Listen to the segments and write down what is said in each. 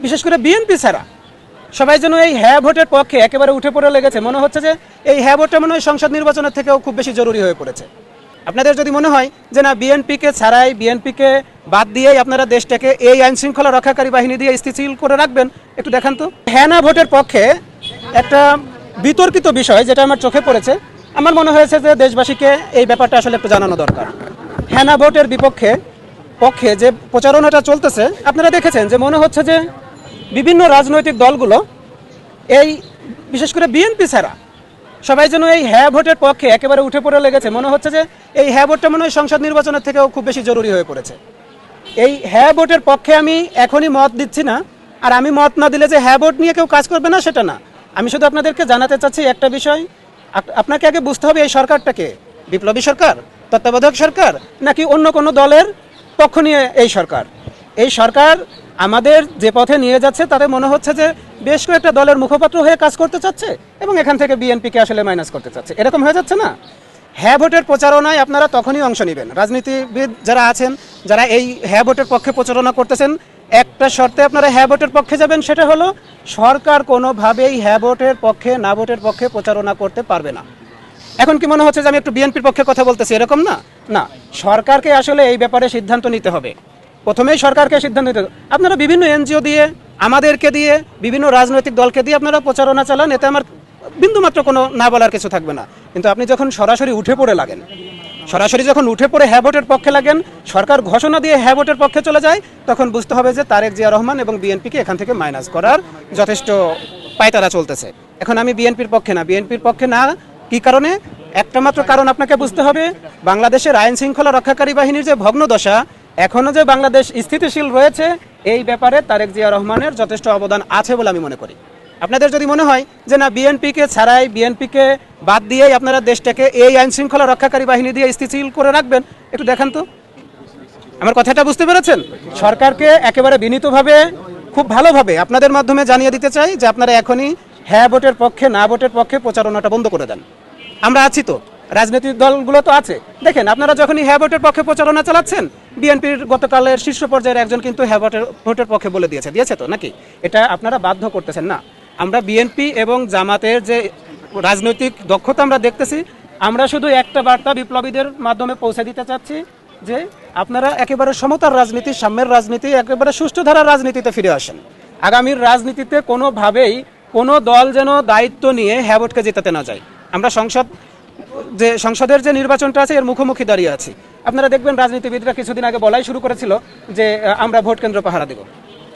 বিশেষ করে বিএনপি ছাড়া সবাই যেন এই হ্যাঁ ভোটের পক্ষে একেবারে উঠে পড়ে লেগেছে। মনে হচ্ছে যে এই হ্যাঁ ভোটটা মনে হয় সংসদ নির্বাচনের থেকেও খুব বেশি জরুরি হয়ে পড়েছে। আপনাদের যদি মনে হয় যে না, বিএনপিকে ছাড়াই, বিএনপিকে বাদ দিয়েই আপনারা দেশটাকে এই আইন শৃঙ্খলা রক্ষাকারী বাহিনী দিয়ে স্থিতিশীল করে রাখবেন, একটু দেখান তো। হ্যাঁ না ভোটের পক্ষে একটা বিতর্কিত বিষয় যেটা আমার চোখে পড়েছে, আমার মনে হয়েছে যে দেশবাসীকে এই ব্যাপারটা আসলে একটু জানানো দরকার। হ্যাঁ না ভোটের পক্ষে যে প্রচারণাটা চলতেছে, আপনারা দেখেছেন যে মনে হচ্ছে যে বিভিন্ন রাজনৈতিক দলগুলো এই বিশেষ করে বিএনপি ছাড়া সবাই যেন এই হ্যাঁ ভোটের পক্ষে একেবারে উঠে পড়ে লেগেছে। মনে হচ্ছে যে এই হ্যাঁ ভোটটা মনে হয় সংসদ নির্বাচনের থেকেও খুব বেশি জরুরি হয়ে পড়েছে। এই হ্যাঁ ভোটের পক্ষে আমি এখনই মত দিচ্ছি না, আর আমি মত না দিলে যে হ্যাঁ ভোট নিয়ে কেউ কাজ করবে না সেটা না। আমি শুধু আপনাদেরকে জানাতে চাচ্ছি একটা বিষয়, আপনাকে আগে বুঝতে হবে এই সরকারটাকে বিপ্লবী সরকার, তত্ত্বাবধায়ক সরকার, নাকি অন্য কোনো দলের পক্ষ নিয়ে এই সরকার। এই সরকার আমাদের যে পথে নিয়ে যাচ্ছে তাতে মনে হচ্ছে যে বেশ কয়েকটা দলের মুখপাত্র হয়ে কাজ করতে চাচ্ছে এবং এখান থেকে বিএনপিকে আসলে মাইনাস করতে চাচ্ছে, এরকম হয়ে যাচ্ছে না। হ্যাঁ ভোটের প্রচারণায় আপনারা তখনই অংশ নেবেন, রাজনীতিবিদ যারা আছেন, যারা এই হ্যাঁ ভোটের পক্ষে প্রচারণা করতেছেন, একটা শর্তে আপনারা হ্যাঁ ভোটের পক্ষে যাবেন, সেটা হলো সরকার কোনোভাবেই হ্যাঁ ভোটের পক্ষে না ভোটের পক্ষে প্রচারণা করতে পারবে না। এখন কি মনে হচ্ছে যে আমি একটু বিএনপির পক্ষে কথা বলতেছি, এরকম না। না, সরকারকে আসলে এই ব্যাপারে সিদ্ধান্ত নিতে হবে। প্রথমেই সরকারকে সিদ্ধান্ত নিতে হবে। আপনারা বিভিন্ন এনজিও দিয়ে, আমাদেরকে দিয়ে, বিভিন্ন রাজনৈতিক দলকে দিয়ে আপনারা প্রচারণা চালান, এতে আমার বিন্দুমাত্র কোনো না বলার কিছু থাকবে না। কিন্তু আপনি যখন সরাসরি উঠে পড়ে লাগেন, সরাসরি যখন উঠে পড়ে হ্যাঁ ভোটের পক্ষে লাগেন, সরকার ঘোষণা দিয়ে হ্যাঁ ভোটের পক্ষে চলে যায়, তখন বুঝতে হবে যে তারেক জিয়া রহমান এবং বিএনপিকে এখান থেকে মাইনাস করার যথেষ্ট পায়তারা চলতেছে। এখন আমি বিএনপির পক্ষে না, বিএনপির পক্ষে না কি কারণে? একটা মাত্র কারণ আপনাকে বুঝতে হবে, বাংলাদেশের আইন শৃঙ্খলা রক্ষাকারী বাহিনীর যে ভগ্নদশা, এখনো যে বাংলাদেশ স্থিতিশীল রয়েছে, এই ব্যাপারে তারেক জিয়া রহমানের যথেষ্ট অবদান আছে বলে আমি মনে করি। আপনাদের যদি মনে হয় যে না, বিএনপিকে ছাড়াই, বিএনপিকে বাদ দিয়েই আপনারা দেশটাকে এই আইন শৃঙ্খলা রক্ষাকারী বাহিনী দিয়ে স্থিতিশীল করে রাখবেন, একটু দেখান তো। আমার কথাটা বুঝতে পেরেছেন? সরকারকে একেবারে বিনীতভাবে, খুব ভালোভাবে আপনাদের মাধ্যমে জানিয়ে দিতে চাই যে আপনারা এখনই হ্যাঁ ভোটের পক্ষে না ভোটের পক্ষে প্রচারণাটা বন্ধ করে দেন। আমরা আছি তো, রাজনৈতিক দলগুলো তো আছে। দেখেন, আপনারা যখনই হ্যাঁ ভোটের পক্ষে প্রচারণা চালাচ্ছেন, বিএনপির গতকালের শীর্ষ পর্যায়ের একজন কিন্তু হ্যাঁ ভোটের পক্ষে বলে দিয়েছে তো নাকি? এটা আপনারা বাধ্য করতেছেন না। আমরা বিএনপি এবং জামাতের যে রাজনৈতিক দক্ষতা আমরা দেখতেছি, আমরা শুধু একটা বার্তা বিপ্লবীদের মাধ্যমে পৌঁছে দিতে চাচ্ছি যে আপনারা একেবারে সমতার রাজনীতি, সাম্যের রাজনীতি, একেবারে সুষ্ঠু ধারার রাজনীতিতে ফিরে আসেন। আগামীর রাজনীতিতে কোনোভাবেই কোনো দল যেন দায়িত্ব নিয়ে হ্যাঁ ভোটকে জেতাতে না যায়। আমরা সংসদের যে নির্বাচনটা আছে এর মুখোমুখি দাঁড়িয়ে আছি। আপনারা দেখবেন রাজনীতিবিদরা কিছুদিন আগে বলাই শুরু করেছিল যে আমরা ভোট কেন্দ্র পাহারা দেব।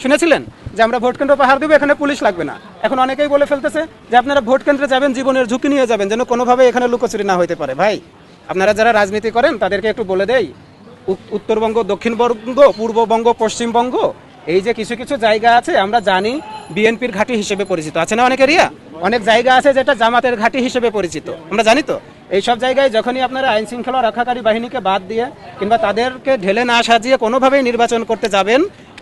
শুনেছিলেন যে আমরা ভোট কেন্দ্র পাহারা দেবো, এখানে পুলিশ লাগবে না। এখন অনেকেই বলে ফেলতেছে যে আপনারা ভোট কেন্দ্রে যাবেন, জীবনের ঝুঁকি নিয়ে যাবেন, যেন কোনোভাবে এখানে লুকোচুরি না হতে পারে। ভাই, আপনারা যারা রাজনীতি করেন তাদেরকে একটু বলে দেই, উত্তরবঙ্গ, দক্ষিণবঙ্গ, পূর্ববঙ্গ, পশ্চিমবঙ্গ, এই যে কিছু কিছু জায়গা আছে আমরা জানি বিএনপির ঘাঁটি হিসেবে পরিচিত আছে না, অনেক এরিয়া, অনেক জায়গা আছে যেটা জামাতের ঘাঁটি হিসেবে পরিচিত, আমরা জানি তো। এইসব জায়গায় যখনই আপনারা আইন শৃঙ্খলা রক্ষাকারী বাহিনীকে বাদ দিয়ে কিংবা তাদেরকে ঢেলে না সাজিয়ে কোনোভাবেই নির্বাচন করতে যাবেন,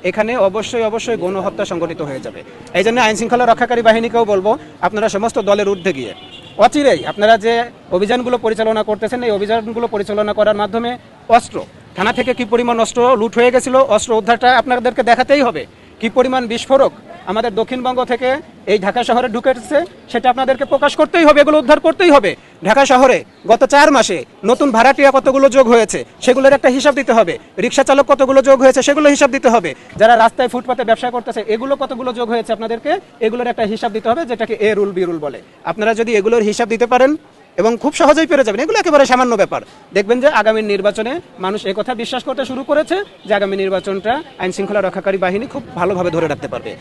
এখানে অবশ্যই গণহত্যা সংগঠিত হয়ে যাবে। এই জন্য আইন শৃঙ্খলা রক্ষাকারী বাহিনীকেও বলবো, আপনারা সমস্ত দলের ঊর্ধ্বে গিয়ে অচিরেই আপনারা যে অভিযানগুলো পরিচালনা করতেছেন, এই অভিযানগুলো পরিচালনা করার মাধ্যমে অস্ত্র, থানা থেকে কি পরিমাণ অস্ত্র লুট হয়ে গেছিল, অস্ত্র উদ্ধারটা আপনাদেরকে দেখাতেই হবে। কি পরিমাণ বিস্ফোরক আমাদের দক্ষিণবঙ্গ থেকে এই ঢাকা শহরে ঢুকেছে সেটা আপনাদেরকে প্রকাশ করতেই হবে, এগুলো উদ্ধার করতেই হবে। ঢাকা শহরে গত 4 মাসে নতুন ভাড়াটিয়া কতগুলো যোগ হয়েছে সেগুলোর একটা হিসাব দিতে হবে। রিক্সা চালক কতগুলো যোগ হয়েছে সেগুলো হিসাব দিতে হবে। যারা রাস্তায় ফুটপাতে ব্যবসা করতেছে এগুলো কতগুলো যোগ হয়েছে আপনাদেরকে এগুলোর একটা হিসাব দিতে হবে, যেটাকে এ রুল বি রুল বলে। আপনারা যদি এগুলোর হিসাব দিতে পারেন এবং খুব সহজেই পেরে যাবেন, এগুলো একেবারে সামান্য ব্যাপার। দেখবেন যে আগামী নির্বাচনে মানুষ একথা বিশ্বাস করতে শুরু করেছে যে আগামী নির্বাচনটা আইন শৃঙ্খলা রক্ষাকারী বাহিনী খুব ভালোভাবে ধরে রাখতে পারবে।